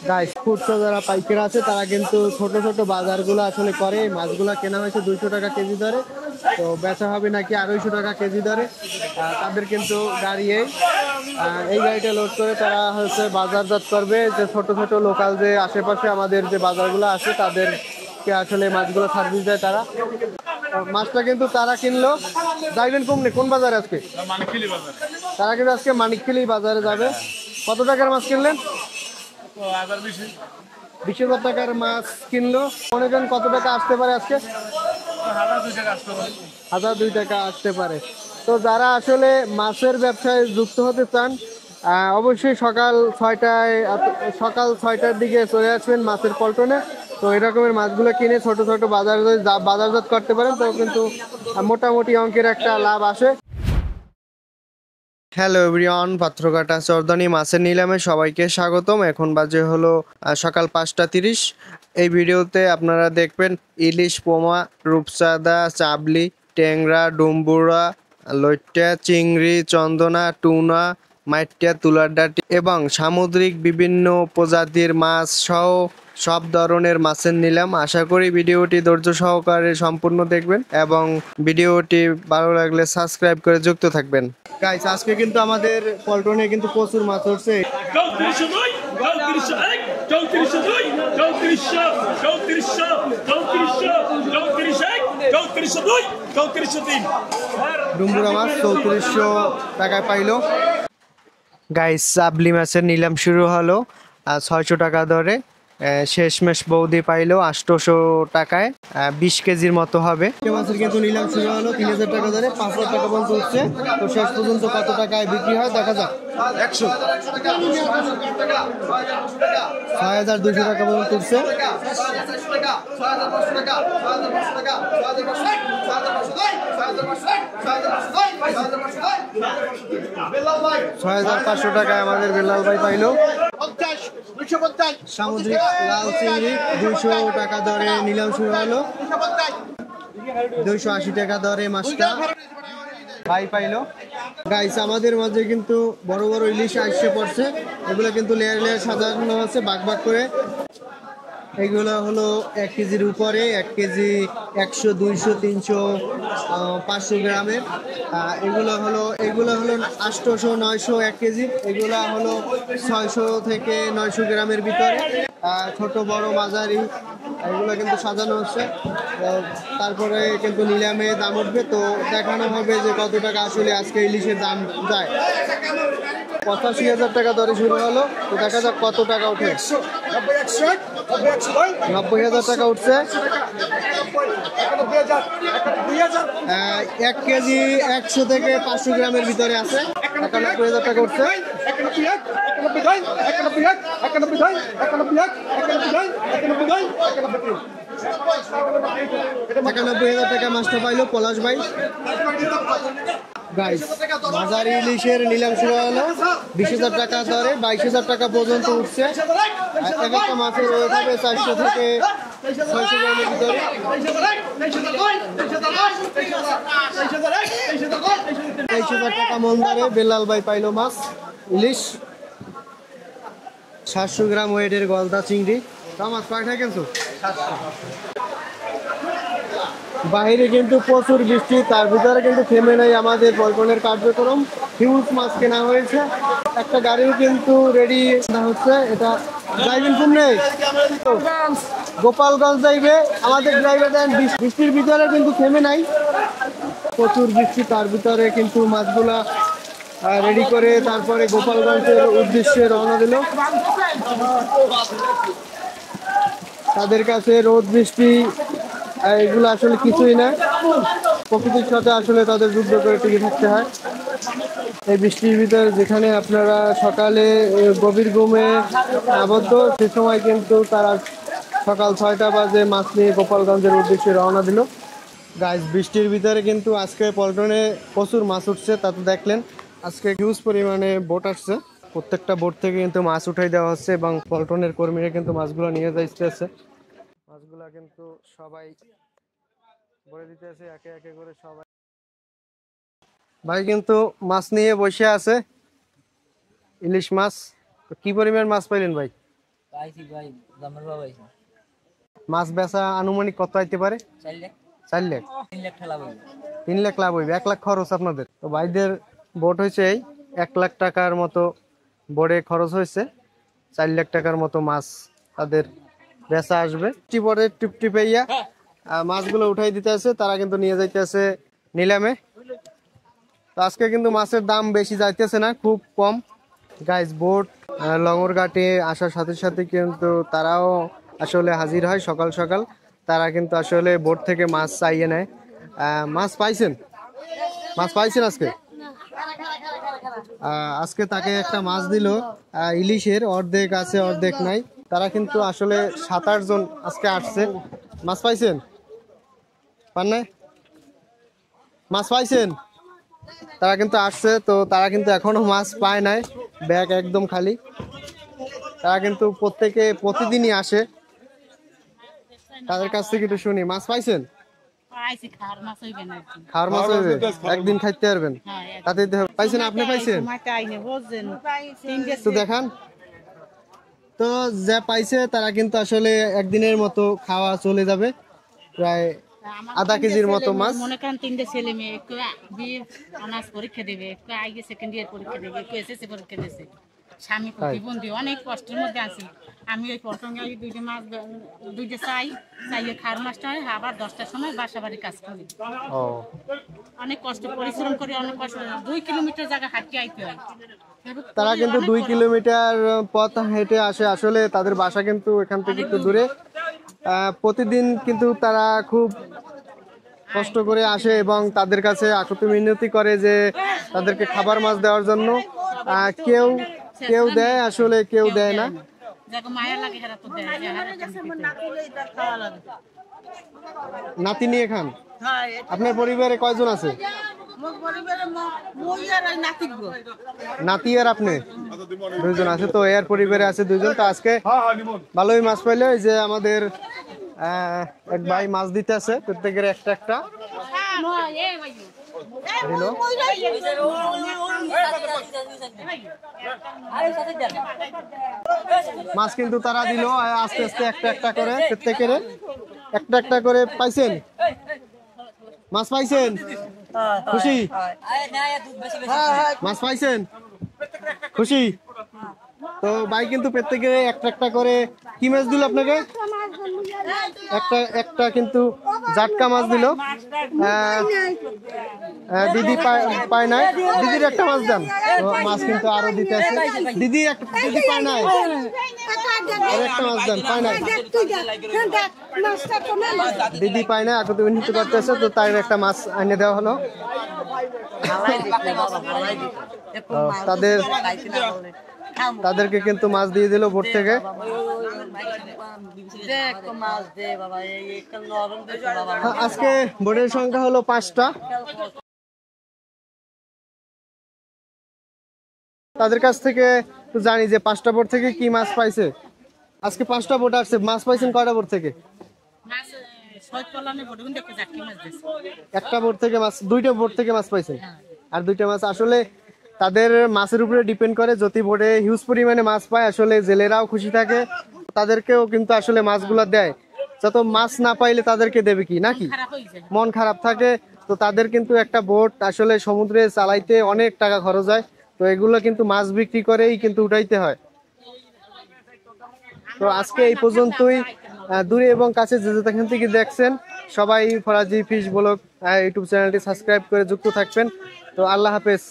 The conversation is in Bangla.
গাইস খুচরা যারা পাইকার আছে তারা কিন্তু ছোট ছোট বাজারগুলো আসলে করে। মাছগুলো কেনা হয়েছে 200 টাকা কেজি দরে, তো বেচা হবে নাকি 250 টাকা কেজি দরে। তাদের কিন্তু গাড়ি এই গাড়িটা লোড করে তারা হচ্ছে বাজারজাত করবে। যে ছোট ছোট লোকাল যে আশেপাশে আমাদের যে বাজারগুলো আছে তাদেরকে আসলে মাছগুলো সার্ভিস দেয় তারা। মাছটা কিন্তু তারা কিনলো। যাইবেন কমলে কোন বাজারে আজকে? তারা কিন্তু আজকে মানিকখালী বাজারে যাবে। কত টাকার মাছ কিনলেন? 20,000 টাকার মাছ কিনলো। মনে করেন কত টাকা আসতে পারে আজকে? 1,002 টাকা আসতে পারে। তো যারা আসলে মাছের ব্যবসায় যুক্ত হতে চান অবশ্যই সকাল 6টার দিকে চলে আসবেন মাছের পল্টনে। তো এরকমের মাছগুলো কিনে ছোট ছোট বাজারজাত করতে পারেন, তো কিন্তু মোটামুটি অঙ্কের একটা লাভ আসে। হ্যালো এভরিওয়ান, পাথরঘাটা চরদানি মাছের নিলামে সবাইকে স্বাগতম। এখন বাজে হলো সকাল 5:30। এই ভিডিওতে আপনারা দেখবেন ইলিশ, পোমা, রূপচাঁদা, চাবলি, ট্যাংরা, ডুম্বুরা, লইট্টা, চিংড়ি, চন্দনা, টুনা, মাইট্টা, তুলার ডাঁটি এবং সামুদ্রিক বিভিন্ন প্রজাতির মাছ সহ সব ধরনের মাছের নিলাম। আশা করি ভিডিওটি ধৈর্য সহকারে সম্পূর্ণ দেখবেন এবং ভিডিওটি ভালো লাগলে সাবস্ক্রাইব করে যুক্ত থাকবেন। গাইস আজকে কিন্তু আমাদের পল্টনে কিন্তু প্রচুর মাছ উঠছে। ডুম্বুরা মাছ 3400 টাকায় পাইলো। গাইস চাবলি মাছের নিলাম শুরু হলো 600 টাকা দরে। শেষমেশ বৌদি পাইলো 800 টাকায়, 20 কেজির মতো হবে। মাছের কিন্তু নিলাম শুরু হলো 3000 টাকা দরে, 5000 টাকা পর্যন্ত উঠছে। তো শেষ পর্যন্ত কত টাকায় বিক্রি হয় দেখা যাক। 6200 টাকা পর্যন্ত উঠছে। $6,500 টাকায় আমাদের বেলাল ভাই পাইলো। সামুদ্রিক লাল চিংড়ি 200 টাকা দরে নিলাম শুরু হলো। 280 টাকা দরে মাছটা ভাই পাইলো। গাইস আমাদের মাঝে কিন্তু বড় বড় ইলিশ আসছে পড়ছে। এগুলো কিন্তু লেয়ার লেয়ার সাজানো আছে ভাগ ভাগ করে। এগুলো হলো 1 কেজির উপরে, 1 কেজি 100, 200, 300, 500 গ্রামের। এগুলো হলো 800, 900 1 কেজি। এগুলো হলো 600 থেকে 900 গ্রামের ভিতরে। ছোট বড় মাঝারি এগুলো কিন্তু সাজানো হচ্ছে। তারপরে কিন্তু নিলামে দাম উঠবে, তো দেখানো হবে যে কত টাকা আসলে আজকে ইলিশের দাম যায়। 85,000 টাকা দরে শুরু হলো, তো দেখা যাক কত টাকা উঠে। 90,000 টাকা উঠছে। 1 কেজি 100 থেকে 500 গ্রামের ভিতরে আছে। 91,000 টাকা উঠছে। 91,000 টাকা মাছটা পাইলো পলাশ ভাই। গাইস মাঝারি ইলিশের নিলাম শুরু হলো 20,000 টাকা দরে, 22,000 টাকা পর্যন্ত উঠছে। একটা মাছের ওয়েট হবে 400 থেকে 600 গ্রামের ভিতরে। 23,000 টাকা মন দরে বেলাল ভাই পাইলো মাছ ইলিশ। 700 গ্রাম ওয়েটের গলদা চিংড়ি। মাছ কয়টা কিনছো? বাইরে কিন্তু প্রচুর বৃষ্টি, তার ভিতরে কিন্তু থেমে নেই আমাদের পল্টনের কার্যক্রম। হিউজ মাছ কেনা হয়েছে। একটা গাড়িও কিন্তু রেডি হচ্ছে। এটা ড্রাইভিং ফুল নেই, গোপালগঞ্জ যাইবে আমাদের ড্রাইভার দেন। বৃষ্টির ভিতরে কিন্তু থেমে নাই, প্রচুর বৃষ্টি, তার ভিতরে কিন্তু মাছগুলা রেডি করে তারপরে গোপালগঞ্জের উদ্দেশ্যে রওনা দিল। তাদের কাছে রোদ বৃষ্টি এগুলো আসলে কিছুই না, প্রকৃতির সাথে আসলে তাদের যুদ্ধ করে টিকে থাকতে হয়। এই বৃষ্টির ভিতরে যেখানে আপনারা সকালে গভীর ঘুমে আবদ্ধ, সে সময় কিন্তু তারা সকাল 6টা বাজে মাছ নিয়ে গোপালগঞ্জের উদ্দেশ্যে রওনা দিল। গাইস বৃষ্টির ভিতরে কিন্তু আজকে পল্টনে প্রচুর মাছ উঠছে, তা তো দেখলেন। আজকে হিউজ পরিমাণে বোট আসছে, প্রত্যেকটা বোট থেকে কিন্তু মাছ উঠাই দেওয়া হচ্ছে এবং পল্টনের কর্মীরা কিন্তু মাছগুলো নিয়ে যাইতেছে। মাছগুলা কিন্তু সবাই ভরে দিতেছে একে একে করে। সবাই ভাই কিন্তু মাছ নিয়ে বসে আছে, ইলিশ মাছ। তো কি পরিমাণ মাছ পাইলেন ভাই? মাছ বেচা আনুমানিক কত আইতে পারে? 4 লাখ। 3 লাখ লাভ হইবে, 1 লাখ খরচ আপনাদের। তো ভাইদের বোট হয়েছে এই 1 লাখ টাকার মতো বোর্ডে খরচ হয়েছে, 4 লাখ টাকার মতো মাছ তাদের বেচা আসবে। টিপরে টিপাইয়া মাছগুলো উঠাই দিতে আছে, তারা কিন্তু নিয়ে যাইতেছে নিলামে। তো আজকে কিন্তু মাছের দাম বেশি যাইতেছে না, খুব কম। গাইস বোট লঙ্গরঘাটে আসার সাথে সাথে কিন্তু তারাও আসলে হাজির হয় সকাল সকাল। তারা কিন্তু আসলে বোট থেকে মাছ চাইয়ে নেয়। মাছ পাইছেন? মাছ পাইছেন আজকে? আজকে তাকে একটা মাছ দিল ইলিশের, অর্ধেক আছে অর্ধেক নাই। তারা কিন্তু আসলে 7-8 জন আজকে আসছে। মাছ পাইছেন? পান নাই? মাছ পাইছেন? তারা কিন্তু আসছে, তো তারা কিন্তু এখনো মাছ পায় নাই, ব্যাগ একদম খালি। তারা কিন্তু প্রতিদিনই আসে, তাদের কাছ থেকে একটু শুনি। মাছ পাইছেন? খাওয়ার মাছ হইবে, একদিন খাইতে পারবেন। তাতে পাইছেন? আপনি পাইছেন? তো দেখান তো, যা পাইছে তারা কিন্তু আসলে একদিনের মতো খাওয়া চলে যাবে, প্রায় আধা কেজির মতো মাছ। মনে করেন 3টে ছেলে মেয়ে, একটু বিয়ে অনার্স পরীক্ষা দেবে, একটু আগে সেকেন্ড ইয়ার পরীক্ষা দেবে, একটু এসএসসি পরীক্ষা দিয়েছে। স্বামী প্রতিবন্ধী, অনেক কষ্টের মধ্যে আছি। আমি ওই প্রথম 2টে মাছ 2টে চাইয়ে খাওয়ার মাছটা হয়, আবার 10টার সময় বাসা বাড়ি কাজ করি। অনেক কষ্ট পরিশ্রম করে, অনেক কষ্ট, 2 কিলোমিটার জায়গা হাঁটিয়ে আইতে হয়। তারা কিন্তু 2 কিলোমিটার পথ হেঁটে আসে, আসলে তাদের বাসা কিন্তু এখান থেকে একটু দূরে। প্রতিদিন কিন্তু তারা খুব কষ্ট করে আসে এবং তাদের কাছে আকুতি মিনতি করে যে তাদেরকে খাবার মাছ দেওয়ার জন্য। কেউ কেউ দেয়, আসলে কেউ দেয় না। নাতি নিয়ে খান? আপনার পরিবারে কয়জন আছে? নাতি আর আপনি 2 জন আছে। তো এর পরিবারে আছে 2 জন। তো আজকে ভালোই মাছ পাইলে, যে আমাদের এক ভাই মাছ দিতে আছে, প্রত্যেকের একটা একটা দিল। মাছ কিন্তু তারা দিল আস্তে আস্তে একটা একটা করে, প্রত্যেকের একটা একটা করে। পাইছেন? মাছ পাইছেন? খুশি? মাছ পাইছেন? খুশি? তো ভাই কিন্তু প্রত্যেকে একটা একটা করে কি মাছ দিল আপনাকে? একটা কিন্তু জাটকা মাছ দিল। দিদি পায় নাই, দিদির একটা মাছ দেন। মাছ কিন্তু আরো দিতে আছে। দিদি পায় নাই, আর একটা মাছ দেন। পায় নাই, দিদি পায় নাই, আকুতি মিনতি করতেছে। তো তার একটা মাছ এনে দেওয়া হলো। তাদেরকে কিন্তু মাছ দিয়ে দিল বোট থেকে। আজকে বোটের সংখ্যা হলো 5টা। তাদের কাছ থেকে জানি যে 5টা বোট থেকে কি মাছ পাইছে। আজকে 5টা বোট আসছে, মাছ পাইছেন কয়টা বোট থেকে? একটা বোট থেকে মাছ, 2টা বোট থেকে মাছ পাইছেন। আর 2টা মাছ আসলে তাদের মাছের উপরে ডিপেন্ড করে। যদি বোটে হিউজ পরিমাণে মাছ পায়, আসলে জেলেরাও খুশি থাকে, তাদেরকেও কিন্তু আসলে মাছগুলো দেয়। যত মাছ না পাইলে তাদেরকে দেবে কি, নাকি মন খারাপ থাকে। তো তাদের কিন্তু একটা বোট আসলে সমুদ্রে চালাইতে অনেক টাকা খরচ হয়। তো এগুলো কিন্তু মাছ বিক্রি করেই কিন্তু উঠাইতে হয়। তো আজকে এই পর্যন্তই। দূরে এবং কাছে যে যেখান থেকে দেখছেন, সবাই ফরাজি ফিশ ব্লগ ইউটিউব চ্যানেলটি সাবস্ক্রাইব করে যুক্ত থাকবেন। তো আল্লাহ হাফেজ।